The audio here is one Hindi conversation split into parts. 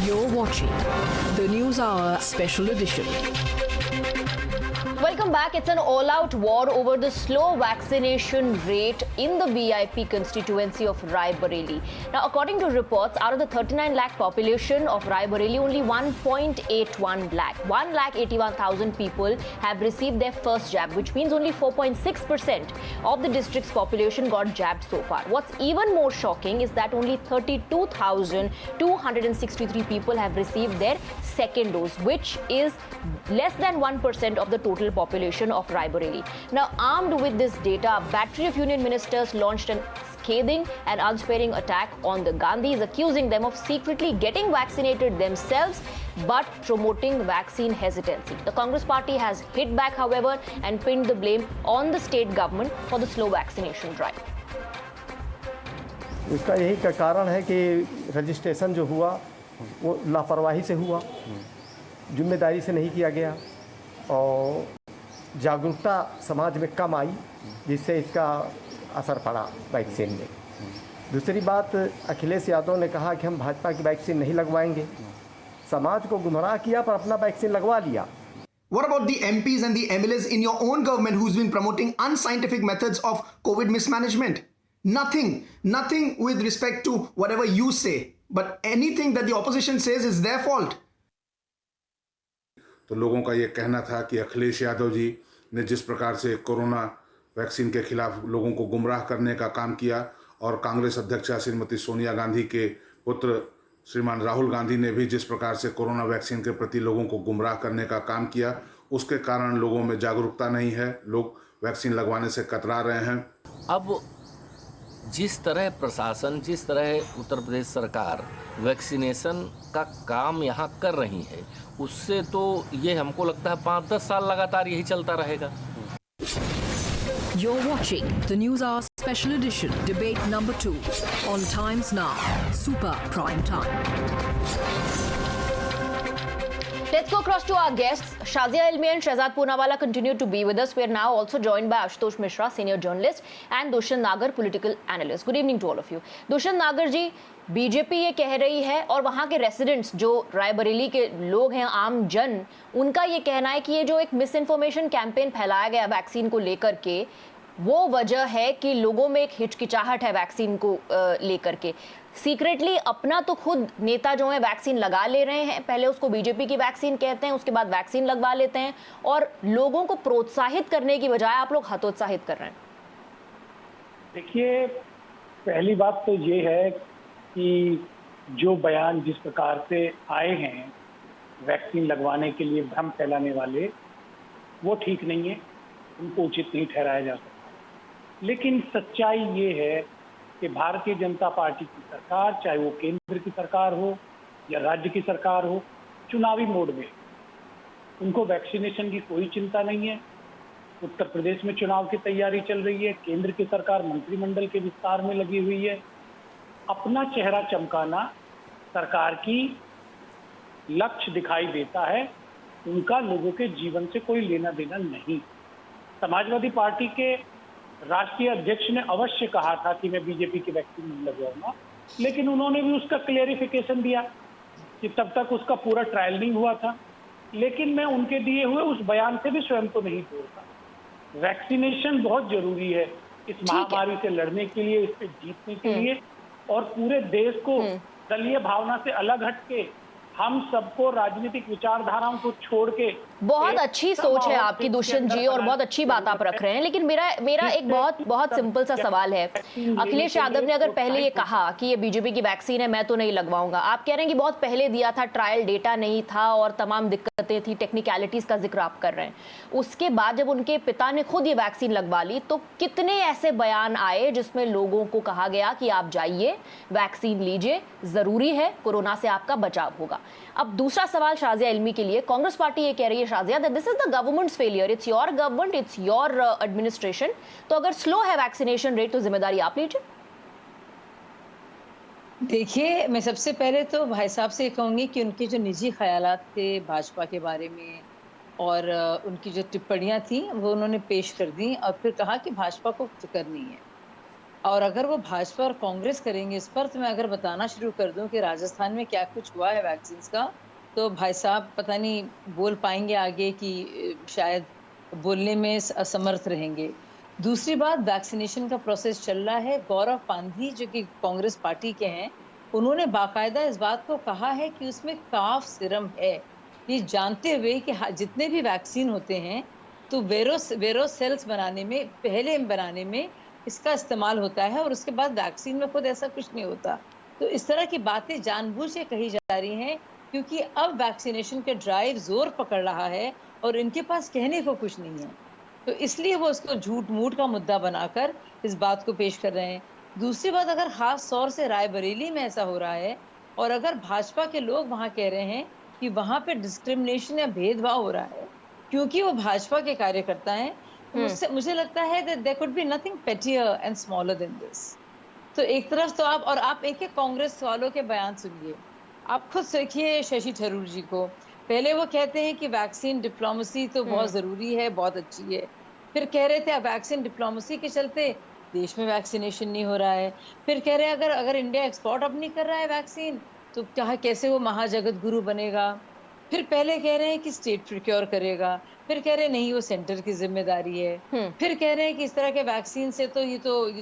You're watching the News Hour Special Edition. Welcome back. It's an all-out war over the slow vaccination rate in the VIP constituency of Rai Bareilly. Now, according to reports, out of the 39 lakh population of Rai Bareilly, only 1.81 lakh, 1,81,000 people have received their first jab, which means only 4.6% of the district's population got jabbed so far. What's even more shocking is that only 32,263 people have received their second dose, which is less than 1% of the total population of Rai Bareilly. Now, armed with this data, a battery of union ministers launched an scathing and unsparing attack on the Gandhis, accusing them of secretly getting vaccinated themselves but promoting vaccine hesitancy. The Congress party has hit back, however, and pinned the blame on the state government for the slow vaccination drive. इसका यही का कारण है कि रजिस्ट्रेशन जो हुआ वो लापरवाही से हुआ, जिम्मेदारी से नहीं किया गया और जागरूकता समाज में कम आई, जिससे इसका असर पड़ा वैक्सीन में। दूसरी बात, अखिलेश यादव ने कहा कि हम भाजपा की वैक्सीन नहीं लगवाएंगे, समाज को गुमराह किया पर अपना वैक्सीन लगवा लिया। What about the MPs and the MLAs in your own government who's been promoting unscientific methods of COVID mismanagement? Nothing with respect to whatever you say, but anything that the opposition says is their fault. तो लोगों का ये कहना था कि अखिलेश यादव जी ने जिस प्रकार से कोरोना वैक्सीन के खिलाफ लोगों को गुमराह करने का काम किया और कांग्रेस अध्यक्षा श्रीमती सोनिया गांधी के पुत्र श्रीमान राहुल गांधी ने भी जिस प्रकार से कोरोना वैक्सीन के प्रति लोगों को गुमराह करने का काम किया, उसके कारण लोगों में जागरूकता नहीं है, लोग वैक्सीन लगवाने से कतरा रहे हैं। अब जिस तरह प्रशासन, जिस तरह उत्तर प्रदेश सरकार वैक्सीनेशन का काम यहाँ कर रही है, उससे तो ये हमको लगता है 5-10 साल लगातार यही चलता रहेगा। You're watching the News Hour Special Edition, debate number 2 on Times Now, Super Prime Time. Let's go across to our guests. Shazia Ilmi and Shehzad Poonawala continue to be with us. We are now also joined by Ashutosh Mishra, senior journalist, and Dushyant Nagar, political analyst. Good evening to all of you. Dushyant Nagar ji, BJP ये कह रही है और वहाँ के रेसिडेंट्स जो राय बरेली के लोग हैं, आम जन, उनका ये कहना है कि ये जो एक मिस इन्फॉर्मेशन कैंपेन फैलाया गया वैक्सीन को लेकर के, वो वजह है कि लोगों में एक हिचकिचाहट है वैक्सीन को लेकर के। सीक्रेटली अपना तो खुद नेता जो है वैक्सीन लगा ले रहे हैं, पहले उसको बीजेपी की वैक्सीन कहते हैं, उसके बाद वैक्सीन लगवा लेते हैं और लोगों को प्रोत्साहित करने की बजाय आप लोग हतोत्साहित कर रहे हैं। देखिए, पहली बात तो ये है कि जो बयान जिस प्रकार से आए हैं वैक्सीन लगवाने के लिए भ्रम फैलाने वाले, वो ठीक नहीं है, उनको उचित नहीं ठहराया जा सकता। लेकिन सच्चाई ये है कि भारतीय जनता पार्टी की सरकार, चाहे वो केंद्र की सरकार हो या राज्य की सरकार हो, चुनावी मोड में, उनको वैक्सीनेशन की कोई चिंता नहीं है। उत्तर प्रदेश में चुनाव की तैयारी चल रही है, केंद्र की सरकार मंत्रिमंडल के विस्तार में लगी हुई है। अपना चेहरा चमकाना सरकार की लक्ष्य दिखाई देता है, उनका लोगों के जीवन से कोई लेना देना नहीं। समाजवादी पार्टी के राष्ट्रीय अध्यक्ष ने अवश्य कहा था कि मैं बीजेपी की वैक्सीन नहीं लगवाऊंगा, लेकिन उन्होंने भी उसका क्लेरिफिकेशन दिया कि तब तक उसका पूरा ट्रायल नहीं हुआ था। लेकिन मैं उनके दिए हुए उस बयान से भी स्वयं को नहीं तोड़ता। वैक्सीनेशन बहुत जरूरी है इस महामारी से लड़ने के लिए, इस पे जीतने के लिए, और पूरे देश को दलीय भावना से अलग हटके हम सबको राजनीतिक विचारधाराओं को छोड़ के, बहुत अच्छी सोच है आपकी दुष्यंत जी और बहुत अच्छी बात आप रख रहे हैं, लेकिन मेरा एक बहुत सिंपल सा सवाल है। अखिलेश यादव ने अगर पहले ये कहा कि ये बीजेपी की वैक्सीन है, मैं तो नहीं लगवाऊंगा, आप कह रहे हैं कि बहुत पहले दिया था, ट्रायल डेटा नहीं था और तमाम दिक्कतें थी, टेक्निकलिटीज का जिक्र आप कर रहे हैं। उसके बाद जब उनके पिता ने खुद ये वैक्सीन लगवा ली, तो कितने ऐसे बयान आए जिसमें लोगों को कहा गया कि आप जाइए वैक्सीन लीजिए, जरूरी है, कोरोना से आपका बचाव होगा। अब दूसरा सवाल शाजिया इल्मी के लिए, कांग्रेस पार्टी ये कह रही है Shazia that this is the governments failure, it's your government, it's your administration, तो अगर स्लो है वैक्सीनेशन रेट तो जिम्मेदारी आप लीजिए। देखिए, मैं सबसे पहले तो भाई साहब से कहूंगी कि उनके जो निजी ख्यालात थे भाजपा के बारे में और उनकी जो टिप्पणियां थी वो उन्होंने पेश कर दी और फिर कहा कि भाजपा को फिक्र नहीं है। और अगर वो भाजपा और कांग्रेस करेंगे इस पर, तो मैं अगर बताना शुरू कर दूं कि राजस्थान में क्या कुछ हुआ है वैक्सीन का, तो भाई साहब पता नहीं बोल पाएंगे आगे कि शायद बोलने में असमर्थ रहेंगे। दूसरी बात, वैक्सीनेशन का प्रोसेस चल रहा है। गौरव पांधी जो कि कांग्रेस पार्टी के हैं, उन्होंने बाकायदा इस बात को कहा है कि उसमें काफ सीरम है, ये जानते हुए कि जितने भी वैक्सीन होते हैं तो वेरो सेल्स बनाने में, पहले बनाने में इसका इस्तेमाल होता है और उसके बाद वैक्सीन में खुद ऐसा कुछ नहीं होता। तो इस तरह की बातें जानबूझ के कही जा रही हैं क्योंकि अब वैक्सीनेशन का ड्राइव जोर पकड़ रहा है और इनके पास कहने को कुछ नहीं है, तो इसलिए वो इसको झूठ मूठ का मुद्दा बनाकर इस बात को पेश कर रहे हैं। दूसरी बात, अगर खास तौर से रायबरेली में ऐसा हो रहा है और अगर भाजपा के लोग वहां कह रहे हैं कि वहां पे डिस्क्रिमिनेशन या भेदभाव हो रहा है क्योंकि वो भाजपा के कार्यकर्ता हैं, मुझे लगता है that there could be nothing pettier and smaller than this। तो एक तरफ तो आप एक कांग्रेस वालों के बयान सुनिए, आप खुद देखिए शशि थरूर जी को। पहले वो कहते हैं कि वैक्सीन डिप्लोमेसी तो बहुत जरूरी है, बहुत अच्छी है, फिर कह रहे थे अब वैक्सीन डिप्लोमेसी के चलते देश में वैक्सीनेशन नहीं हो रहा है, फिर कह रहे हैं अगर इंडिया एक्सपोर्ट अब नहीं कर रहा है वैक्सीन तो क्या कैसे वो महाजगत गुरु बनेगा, फिर पहले कह रहे हैं कि स्टेट प्रोक्योर करेगा, फिर कह रहे हैं नहीं वो सेंटर की जिम्मेदारी है, फिर कह रहे हैं कि इस तरह के वैक्सीन से तो ये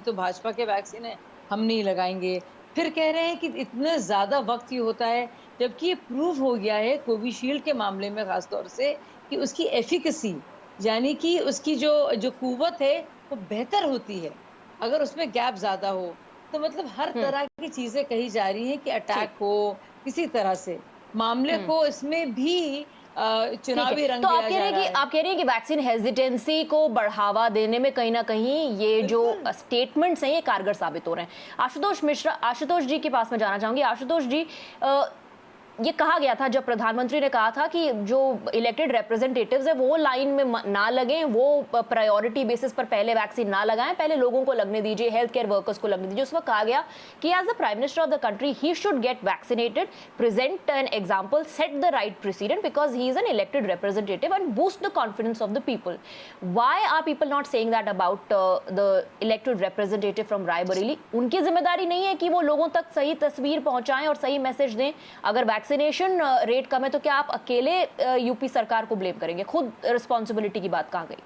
तो भाजपा के वैक्सीन है, हम नहीं लगाएंगे, फिर कह रहे हैं कि इतना ज्यादा वक्त ये होता है, जबकि ये प्रूव हो गया है कोविशील्ड के मामले में खासतौर से कि उसकी एफिकेसी यानी कि उसकी जो कुव्वत है वो बेहतर होती है अगर उसमें गैप ज्यादा हो। तो मतलब हर तरह की चीजें कही जा रही हैं कि अटैक हो किसी तरह से, मामले को इसमें भी चुनावी रंग तो दिया जा रहा है। आप कह रही हैं कि वैक्सीन हेजिटेंसी को बढ़ावा देने में कहीं ना कहीं ये जो स्टेटमेंट्स हैं ये कारगर साबित हो रहे हैं। आशुतोष जी के पास में जाना चाहूंगी। आशुतोष जी, ये कहा गया था जब प्रधानमंत्री ने कहा था कि जो इलेक्टेड रिप्रेजेंटेटिव्स है वो लाइन में ना लगें, वो प्रायोरिटी बेसिस पर पहले वैक्सीन ना लगाएं, पहले लोगों को लगने दीजिए, हेल्थ केयर वर्कर्स को लगने दीजिए। उस वक्त कहा गया कि as the prime minister of the country he should get vaccinated, present an example, set the right precedent because he is an elected representative and boost the confidence of the people. Why are people not saying that about the elected representative from Raebareli? उनकी जिम्मेदारी नहीं है कि वो लोगों तक सही तस्वीर पहुंचाएं और सही मैसेज दें? अगर वैक्सीनेशन रेट कम है तो क्या आप अकेले यूपी सरकार को ब्लेम करेंगे? खुद रिस्पॉन्सिबिलिटी की बात कहाँ गई?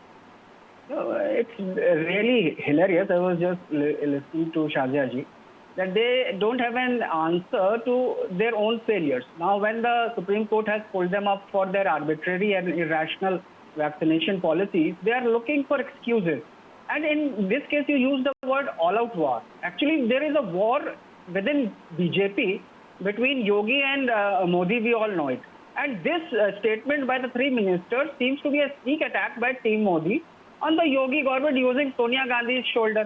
It's really hilarious. I was just listening to Shazia ji that they don't have an answer to their own failures. Now, when the Supreme Court has pulled them up for their arbitrary and irrational vaccination policies, they are looking for excuses. And in this case, you use the word all-out war. Actually, there is a war within BJP between Yogi and Modi. We all know it. And this statement by the three ministers seems to be a sneak attack by Team Modi on the Yogi government using Sonia Gandhi's shoulder.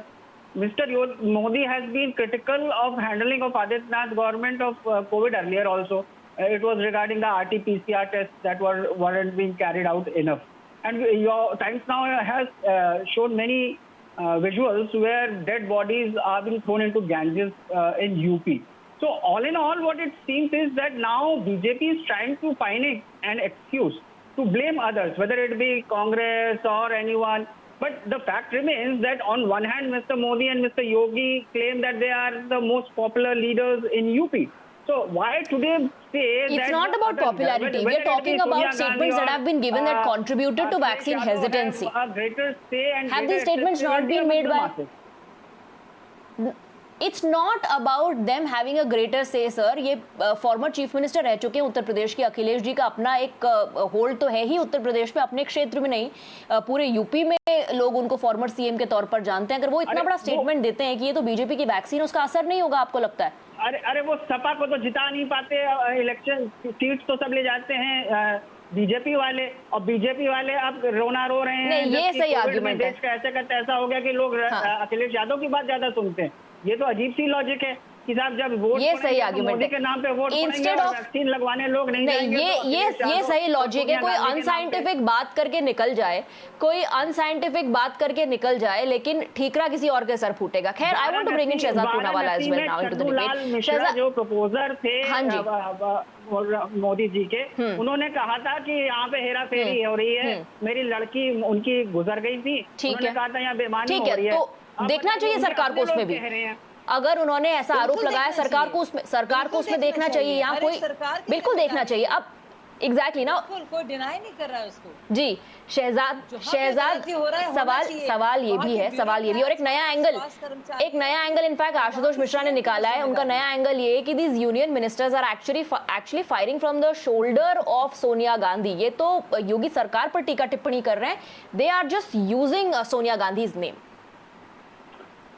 Mr. Modi has been critical of handling of Adityanath government of COVID earlier also. It was regarding the RT-PCR tests that weren't being carried out enough. And your Times Now has shown many visuals where dead bodies are being thrown into Ganges in UP. So all in all, what it seems is that now BJP is trying to find an excuse to blame others, whether it be Congress or anyone. But the fact remains that on one hand, Mr. Modi and Mr. Yogi claim that they are the most popular leaders in UP. So why today say that... It's not about popularity. We are talking about statements that have been given that contributed to vaccine hesitancy. Have a greater say and have these statements not been made by... It's not about them having a greater say, sir. ये फॉर्मर चीफ मिनिस्टर रह चुके हैं उत्तर प्रदेश के अखिलेश जी का अपना एक होल्ड तो है ही उत्तर प्रदेश में, अपने क्षेत्र में नहीं, पूरे यूपी में लोग उनको फॉर्मर सीएम के तौर पर जानते हैं। अगर वो इतना बड़ा स्टेटमेंट देते हैं कि ये तो बीजेपी की वैक्सीन, उसका असर नहीं होगा, आपको लगता है? अरे वो सपा को तो जिता नहीं पाते, इलेक्शन सीट्स तो सब ले जाते हैं बीजेपी वाले, और बीजेपी वाले अब रोना रो रहे हैं। नहीं, ये सही आर्गुमेंट है। देश का ऐसे करते ऐसा हो गया कि लोग अखिलेश यादव की बात ज्यादा सुनते हैं। ये तो अजीब सी लॉजिक है कि साहब जब वोट ये सही आर्गुमेंट मोदी के नाम पे वोट पड़ेंगे और वैक्सीन लगवाने लोग नहीं जाएंगे। ये सही लॉजिक है। कोई अनसाइंटिफिक बात करके निकल जाए, कोई अनसाइंटिफिक बात करके निकल जाए, लेकिन ठीकरा किसी और के सर फूटेगा। खैर, I want to bring in Shehzad Poonawalla as well now into the debate. Shehzad जो प्रपोजर थे मोदी जी के, उन्होंने कहा था कि यहाँ पे हेरा फेरी हो रही है, मेरी लड़की उनकी गुजर गई थी, उन्होंने कहा था यहाँ बेईमानी हो रही है। देखना चाहिए सरकार को उसमें भी। अगर उन्होंने ऐसा आरोप लगाया सरकार को उसमें देखना चाहिए। यहाँ कोई बिल्कुल देखना चाहिए। अब एग्जैक्टली ना, कोई डिनाई नहीं कर रहा है उसको। जी शहजाद सवाल ये भी है और एक नया एंगल इनफैक्ट आशुतोष मिश्रा ने निकाला है। उनका नया एंगल ये है कि these union ministers are actually firing from the shoulder of Sonia Gandhi. ये तो योगी सरकार पर टीका टिप्पणी कर रहे हैं। They are just using Sonia Gandhi's name.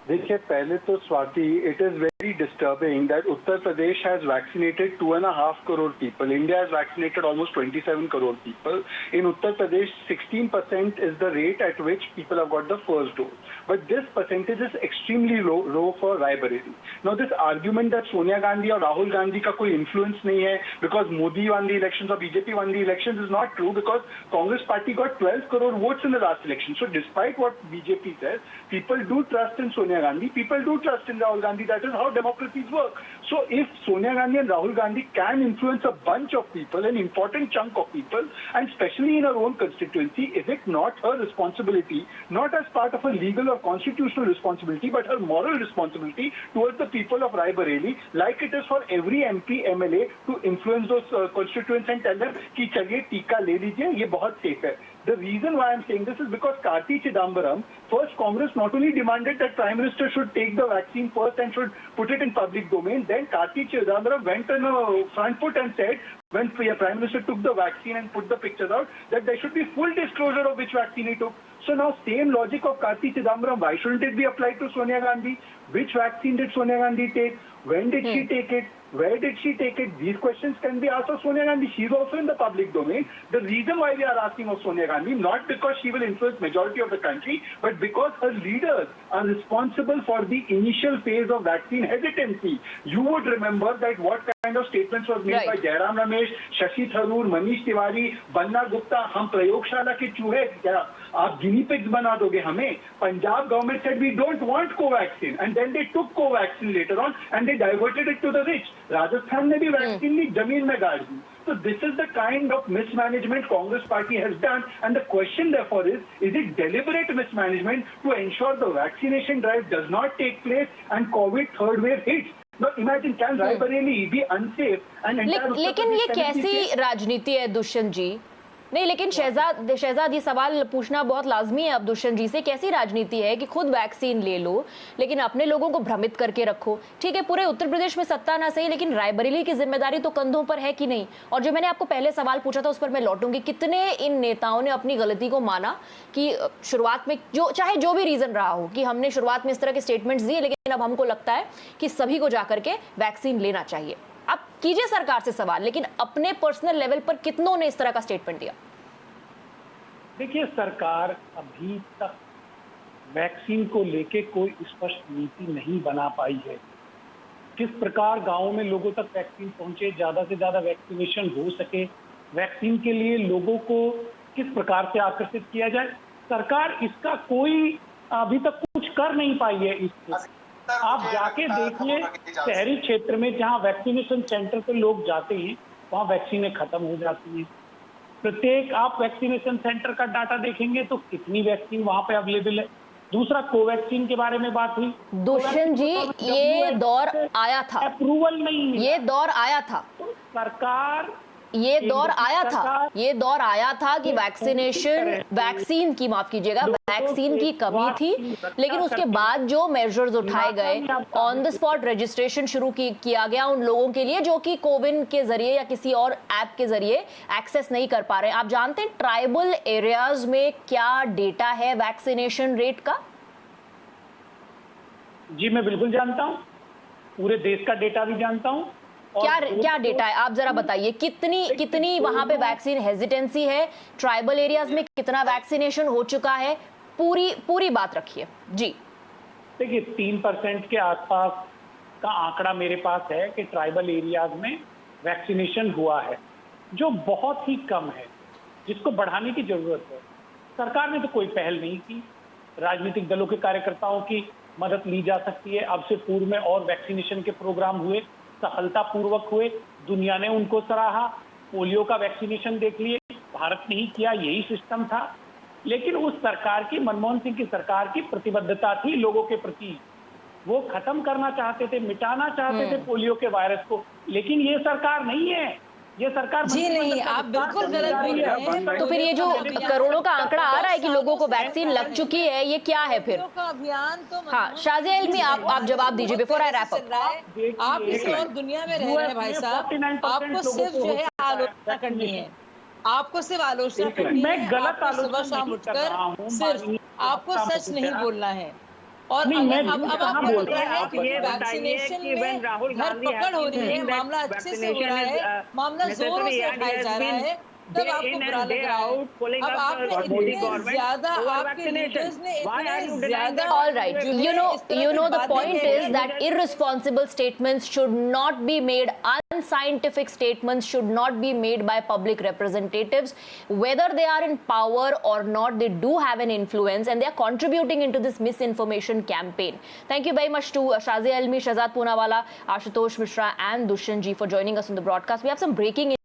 देखिए, पहले तो Swati, it is very disturbing that Uttar Pradesh has vaccinated 2.5 crore people. India has vaccinated almost 27 crore people. In Uttar Pradesh, 16% is the rate at which people have got the first dose. But this percentage is extremely low for Raebareli. Now, this argument that Sonia Gandhi or Rahul Gandhi का कोई influence नहीं है because Modi won the elections or BJP won the elections is not true, because Congress party got 12 crore votes in the last election. So despite what BJP says, people do trust in Sonia Gandhi, people do trust in Rahul Gandhi. That is how democracies work. So if Sonia Gandhi and Rahul Gandhi can influence a bunch of people, an important chunk of people, and especially in her own constituency, is it not her responsibility, not as part of a legal or constitutional responsibility, but her moral responsibility towards the people of Raebareli, like it is for every MP, MLA, to influence those constituents and tell them कि चलिए टीका ले लीजिए, ये बहुत safe है. The reason why I'm saying this is because Karti Chidambaram, first Congress not only demanded that Prime Minister should take the vaccine first and should put it in public domain, then Karti Chidambaram went on a front foot and said, when Prime Minister took the vaccine and put the pictures out, that there should be full disclosure of which vaccine he took. So now same logic of Karti Chidambaram, why shouldn't it be applied to Sonia Gandhi? Which vaccine did Sonia Gandhi take? When did she take it? Where did she take it? These questions can be asked of Sonia Gandhi. She's also in the public domain. The reason why we are asking of Sonia Gandhi, not because she will influence majority of the country, but because her leaders are responsible for the initial phase of vaccine hesitancy. You would remember that what kind of statements was made by Jairam Ramesh, Shashi Tharoor, Manish Tiwari, Banna Gupta, हम प्रयोगशाला के चूहे क्या आप गिनी पिग्स बना दोगे हमें? Punjab government said we don't want Covaxin, and then they took Covaxin later on and they diverted it to the rich. Rajasthan ने भी वैक्सीन ली, जमीन में गाड़ दी. So this is the kind of mismanagement Congress party has done, and the question therefore is it deliberate mismanagement to ensure the vaccination drive does not take place and COVID third wave hits? Now imagine, can Raebareli be unsafe and entire लेकिन ये कैसी राजनीति है दुष्यंत जी? नहीं, लेकिन शहजाद ये सवाल पूछना बहुत लाजमी है अब दुष्यंत जी से। कैसी राजनीति है कि खुद वैक्सीन ले लो लेकिन अपने लोगों को भ्रमित करके रखो? ठीक है, पूरे उत्तर प्रदेश में सत्ता ना सही, लेकिन रायबरेली की जिम्मेदारी तो कंधों पर है कि नहीं? और जो मैंने आपको पहले सवाल पूछा था उस पर मैं लौटूंगी, कितने इन नेताओं ने अपनी गलती को माना कि शुरुआत में चाहे जो भी रीजन रहा हो कि हमने शुरुआत में इस तरह के स्टेटमेंट्स दिए, लेकिन अब हमको लगता है कि सभी को जाकर के वैक्सीन लेना चाहिए। आप कीजिए सरकार से सवाल, लेकिन अपने पर्सनल लेवल पर कितनों ने इस तरह का स्टेटमेंट दिया? देखिए, सरकार अभी तक वैक्सीन को लेके कोई स्पष्ट नीति नहीं बना पाई है। किस प्रकार गांवों में लोगों तक वैक्सीन पहुंचे, ज्यादा से ज्यादा वैक्सीनेशन हो सके, वैक्सीन के लिए लोगों को किस प्रकार से आकर्षित किया जाए, सरकार इसका कोई अभी तक कुछ कर नहीं पाई है। आप जाके देखिए, शहरी क्षेत्र में जहां वैक्सीनेशन सेंटर पे लोग जाते हैं वहां वैक्सीनें खत्म हो जाती हैं। प्रत्येक आप वैक्सीनेशन सेंटर का डाटा देखेंगे तो कितनी वैक्सीन वहां पे अवेलेबल है। दूसरा, कोवैक्सीन के बारे में बात हुई। दुष्यंत जी, ये दौर आया था, अप्रूवल नहीं है, ये दौर आया था, तो सरकार ये दौर आया था कि वैक्सीन की, माफ कीजिएगा, वैक्सीन की कमी थी, लेकिन उसके बाद जो मेजर्स उठाए गए, ऑन द स्पॉट रजिस्ट्रेशन शुरू किया गया उन लोगों के लिए जो कि कोविन के जरिए या किसी और ऐप के जरिए एक्सेस नहीं कर पा रहे हैं। आप जानते हैं ट्राइबल एरियाज में क्या डेटा है वैक्सीनेशन रेट का? जी मैं बिल्कुल जानता हूँ, पूरे देश का डेटा भी जानता हूँ। क्या डेटा है, आप जरा बताइए, कितनी वहां पे वैक्सीन हेजिटेंसी है, ट्राइबल एरियाज में कितना वैक्सीनेशन हो चुका है, पूरी बात रखिए जी। देखिए, 3% के आसपास का आंकड़ा मेरे पास है कि ट्राइबल एरियाज में वैक्सीनेशन हुआ है, जो बहुत ही कम है, जिसको बढ़ाने की जरूरत है। सरकार ने तो कोई पहल नहीं की। राजनीतिक दलों के कार्यकर्ताओं की मदद ली जा सकती है। अब से पूर्व में और वैक्सीनेशन के प्रोग्राम हुए, सफलतापूर्वक हुए, दुनिया ने उनको सराहा। पोलियो का वैक्सीनेशन देख लिए, भारत ने ही किया, यही सिस्टम था। लेकिन उस सरकार की, मनमोहन सिंह की सरकार की प्रतिबद्धता थी लोगों के प्रति। वो खत्म करना चाहते थे, मिटाना चाहते थे पोलियो के वायरस को, लेकिन ये सरकार नहीं है। ये सरकार जी नहीं, आप बिल्कुल गलत बोल रहे हैं। तो फिर ये जो करोड़ों का आंकड़ा आ रहा है कि लोगों को वैक्सीन लग चुकी है, ये क्या है फिर? का अभियान तो हाँ, शाजिया इल्मी, आप जवाब दीजिए बिफोर आई रैप अप। आप किसी और दुनिया में रह रहे हैं भाई साहब, आपको सिर्फ जो है आलोचना करनी है, आपको सिर्फ आलोचना करनी है। मैं गलत आपको सुबह शाम उठकर सिर्फ आपको सच नहीं बोलना है। और अब आपको लग रहा है कि वैक्सीनेशन में धरपकड़ हो रही है, मामला अच्छे से हो रहा है, मामला जोरों से उठाया जा रहा है, तब आपको बुरा लग रहा है। अब आपने इतने ज्यादा, आपके लीडर्स ने इतने ज्यादा। All right, you know the point is that irresponsible statements should not be made, unscientific statements should not be made by public representatives, whether they are in power or not. They do have an influence and they are contributing into this misinformation campaign. Thank you very much to Shazia Ilmi, Shahzad Poonawala, Ashutosh Mishra and Dushyant Ji for joining us on the broadcast. We have some breaking